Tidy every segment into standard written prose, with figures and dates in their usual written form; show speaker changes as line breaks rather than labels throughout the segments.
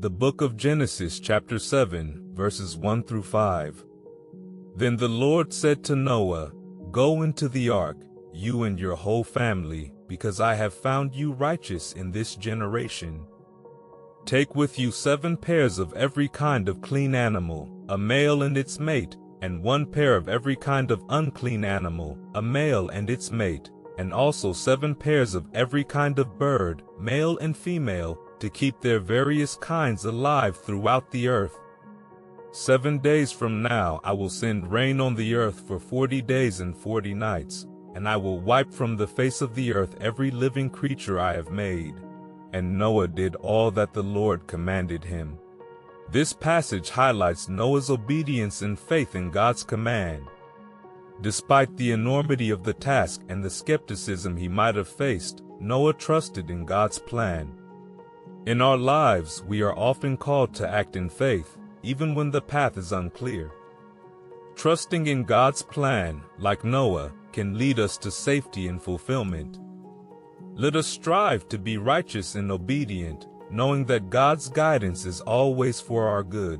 The book of Genesis chapter 7, verses 1 through 5. Then the Lord said to Noah, "Go into the ark, you and your whole family, because I have found you righteous in this generation. Take with you 7 pairs of every kind of clean animal, a male and its mate, and 1 pair of every kind of unclean animal, a male and its mate, and also 7 pairs of every kind of bird, male and female, to keep their various kinds alive throughout the earth. 7 days from now I will send rain on the earth for 40 days and 40 nights, and I will wipe from the face of the earth every living creature I have made." And Noah did all that the Lord commanded him. This passage highlights Noah's obedience and faith in God's command. Despite the enormity of the task and the skepticism he might have faced, Noah trusted in God's plan. In our lives, we are often called to act in faith, even when the path is unclear. Trusting in God's plan, like Noah, can lead us to safety and fulfillment. Let us strive to be righteous and obedient, knowing that God's guidance is always for our good.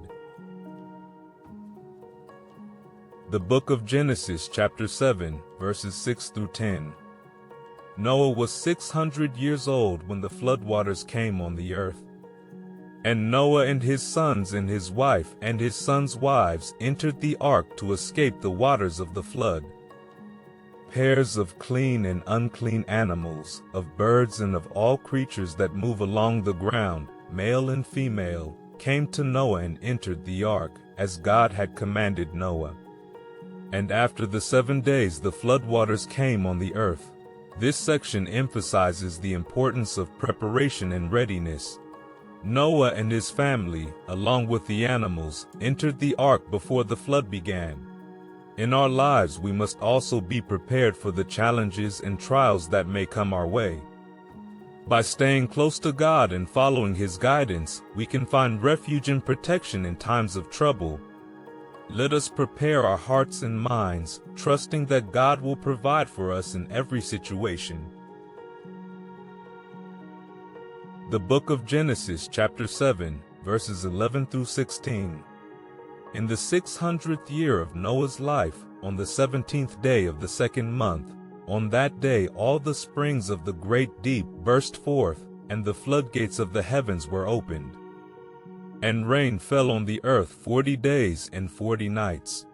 The book of Genesis chapter 7, verses 6 through 10. Noah was 600 years old when the floodwaters came on the earth. And Noah and his sons and his wife and his sons' wives entered the ark to escape the waters of the flood. Pairs of clean and unclean animals, of birds and of all creatures that move along the ground, male and female, came to Noah and entered the ark, as God had commanded Noah. And after the 7 days the floodwaters came on the earth. This section emphasizes the importance of preparation and readiness. Noah and his family, along with the animals, entered the ark before the flood began. In our lives, we must also be prepared for the challenges and trials that may come our way. By staying close to God and following His guidance, we can find refuge and protection in times of trouble. Let us prepare our hearts and minds, trusting that God will provide for us in every situation. The book of Genesis chapter 7, verses 11 through 16. In the 600th year of Noah's life, on the 17th day of the 2nd month, on that day all the springs of the great deep burst forth, and the floodgates of the heavens were opened. And rain fell on the earth 40 days and 40 nights.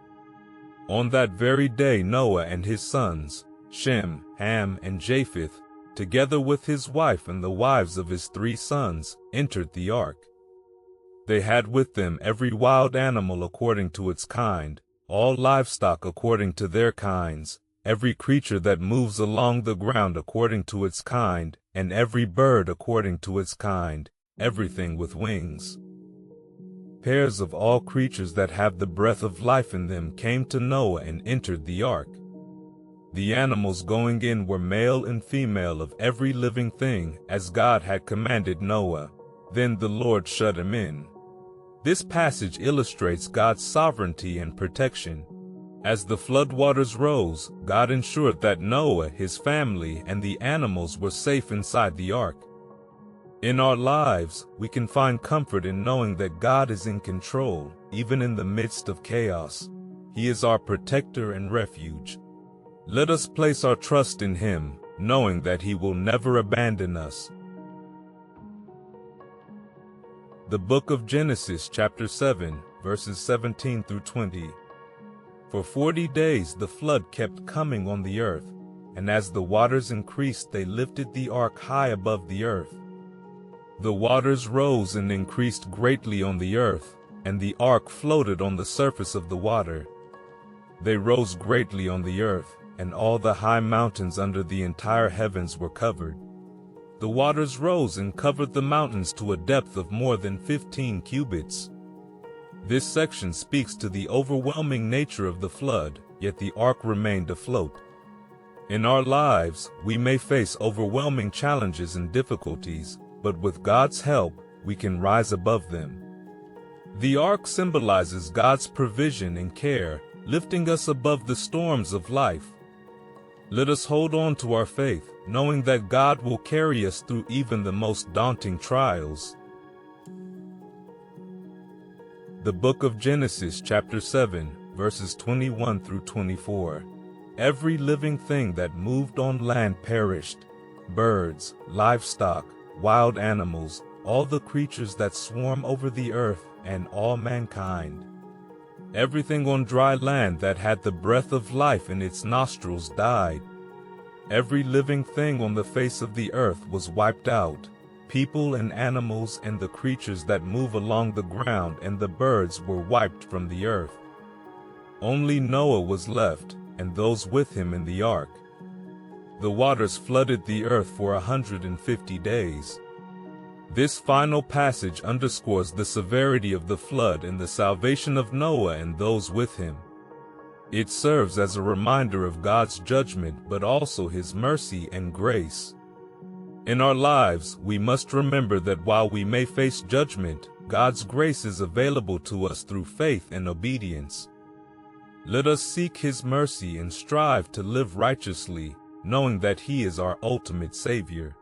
On that very day Noah and his sons, Shem, Ham, and Japheth, together with his wife and the wives of his 3 sons, entered the ark. They had with them every wild animal according to its kind, all livestock according to their kinds, every creature that moves along the ground according to its kind, and every bird according to its kind, everything with wings. Pairs of all creatures that have the breath of life in them came to Noah and entered the ark. The animals going in were male and female of every living thing, as God had commanded Noah. Then the Lord shut him in. This passage illustrates God's sovereignty and protection. As the floodwaters rose, God ensured that Noah, his family, and the animals were safe inside the ark. In our lives, we can find comfort in knowing that God is in control, even in the midst of chaos. He is our protector and refuge. Let us place our trust in Him, knowing that He will never abandon us. The book of Genesis chapter 7, verses 17 through 20. For 40 days the flood kept coming on the earth, and as the waters increased they lifted the ark high above the earth. The waters rose and increased greatly on the earth, and the ark floated on the surface of the water. They rose greatly on the earth, and all the high mountains under the entire heavens were covered. The waters rose and covered the mountains to a depth of more than 15 cubits. This section speaks to the overwhelming nature of the flood, yet the ark remained afloat. In our lives, we may face overwhelming challenges and difficulties, but with God's help, we can rise above them. The ark symbolizes God's provision and care, lifting us above the storms of life. Let us hold on to our faith, knowing that God will carry us through even the most daunting trials. The book of Genesis chapter 7, verses 21 through 24. Every living thing that moved on land perished: birds, livestock, wild animals, all the creatures that swarm over the earth, and all mankind. Everything on dry land that had the breath of life in its nostrils died. Every living thing on the face of the earth was wiped out: people and animals and the creatures that move along the ground, and the birds were wiped from the earth. Only Noah was left, and those with him in the ark. The waters flooded the earth for 150 days. This final passage underscores the severity of the flood and the salvation of Noah and those with him. It serves as a reminder of God's judgment, but also His mercy and grace. In our lives, we must remember that while we may face judgment, God's grace is available to us through faith and obedience. Let us seek His mercy and strive to live righteously, knowing that He is our ultimate Savior.